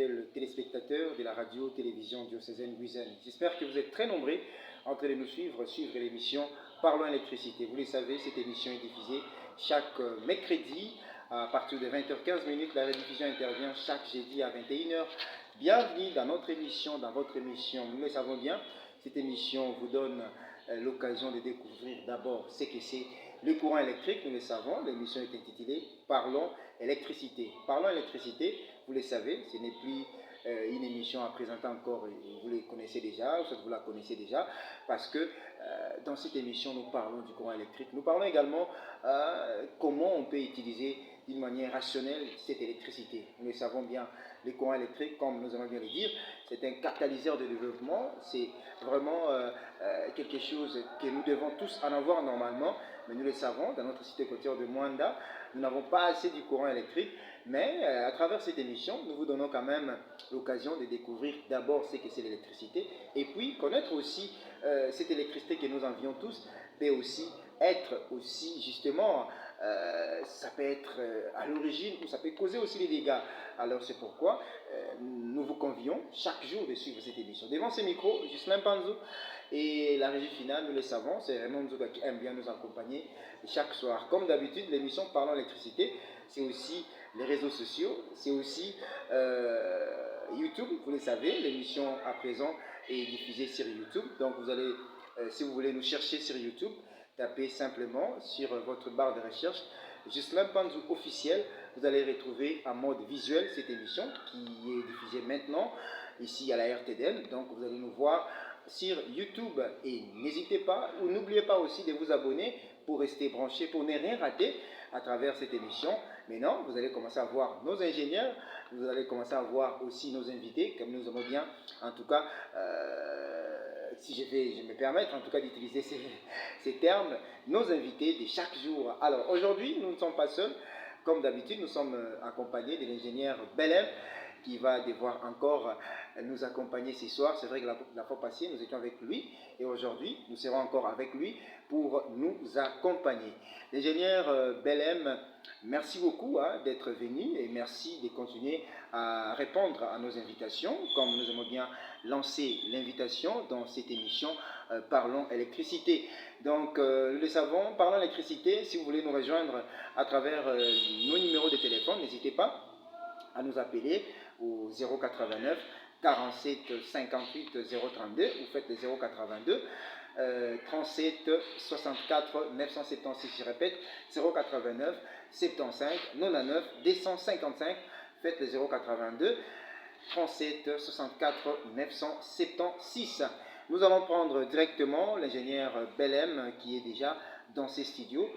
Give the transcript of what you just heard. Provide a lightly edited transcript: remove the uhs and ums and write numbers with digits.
fidèles téléspectateurs de la radio-télévision diocésaine Guyane. J'espère que vous êtes très nombreux en train de nous suivre l'émission Parlons électricité. Vous le savez, cette émission est diffusée chaque mercredi à partir de 20h15. La rediffusion intervient chaque jeudi à 21h. Bienvenue dans notre émission, dans votre émission. Nous le savons bien, cette émission vous donne l'occasion de découvrir d'abord ce que c'est le courant électrique. Nous le savons, l'émission est intitulée Parlons électricité. Parlons électricité, vous le savez, ce n'est plus une émission à présenter encore, vous les connaissez déjà, vous la connaissez déjà, parce que dans cette émission, nous parlons du courant électrique. Nous parlons également comment on peut utiliser d'une manière rationnelle cette électricité. Nous le savons bien, le courant électrique, comme nous allons bien le dire, c'est un catalyseur de développement, c'est vraiment quelque chose que nous devons tous en avoir normalement, mais nous le savons, dans notre cité côtière de Mwanda, nous n'avons pas assez du courant électrique, mais à travers cette émission, nous vous donnons quand même l'occasion de découvrir d'abord ce que c'est l'électricité, et puis connaître aussi cette électricité que nous envions tous, peut aussi être aussi justement, ça peut être à l'origine ou ça peut causer aussi des dégâts. Alors c'est pourquoi nous vous convions chaque jour de suivre cette émission. Devant ces micros, Gislain Panzou et la régie finale, nous le savons, c'est Raymond Nzouga qui aime bien nous accompagner chaque soir. Comme d'habitude, l'émission Parlons électricité, c'est aussi les réseaux sociaux, c'est aussi YouTube, vous le savez, l'émission à présent est diffusée sur YouTube. Donc vous allez, si vous voulez nous chercher sur YouTube, tapez simplement sur votre barre de recherche Gislain Panzou officiel. Vous allez retrouver en mode visuel cette émission qui est diffusée maintenant ici à la RTDN. Donc vous allez nous voir sur YouTube et n'hésitez pas ou n'oubliez pas aussi de vous abonner pour rester branché, pour ne rien rater à travers cette émission. Maintenant, vous allez commencer à voir nos ingénieurs, vous allez commencer à voir aussi nos invités, comme nous aimons bien, en tout cas, si je vais me permettre en tout cas d'utiliser ces termes, nos invités de chaque jour. Alors aujourd'hui, nous ne sommes pas seuls, comme d'habitude, nous sommes accompagnés de l'ingénieur Belem, qui va devoir encore nous accompagner ce soir. C'est vrai que la fois passée, nous étions avec lui et aujourd'hui, nous serons encore avec lui pour nous accompagner. L'ingénieur Belem, merci beaucoup d'être venu et merci de continuer à répondre à nos invitations, comme nous aimons bien lancer l'invitation dans cette émission Parlons électricité. Donc, nous le savons, Parlons électricité, si vous voulez nous rejoindre à travers nos numéros de téléphone, n'hésitez pas à nous appeler au 089 47 58 032, vous faites le 082 37 64 976, je répète 089 75 99 255, faites le 082 37 64 976. Nous allons prendre directement l'ingénieur Belem qui est déjà dans ses studios.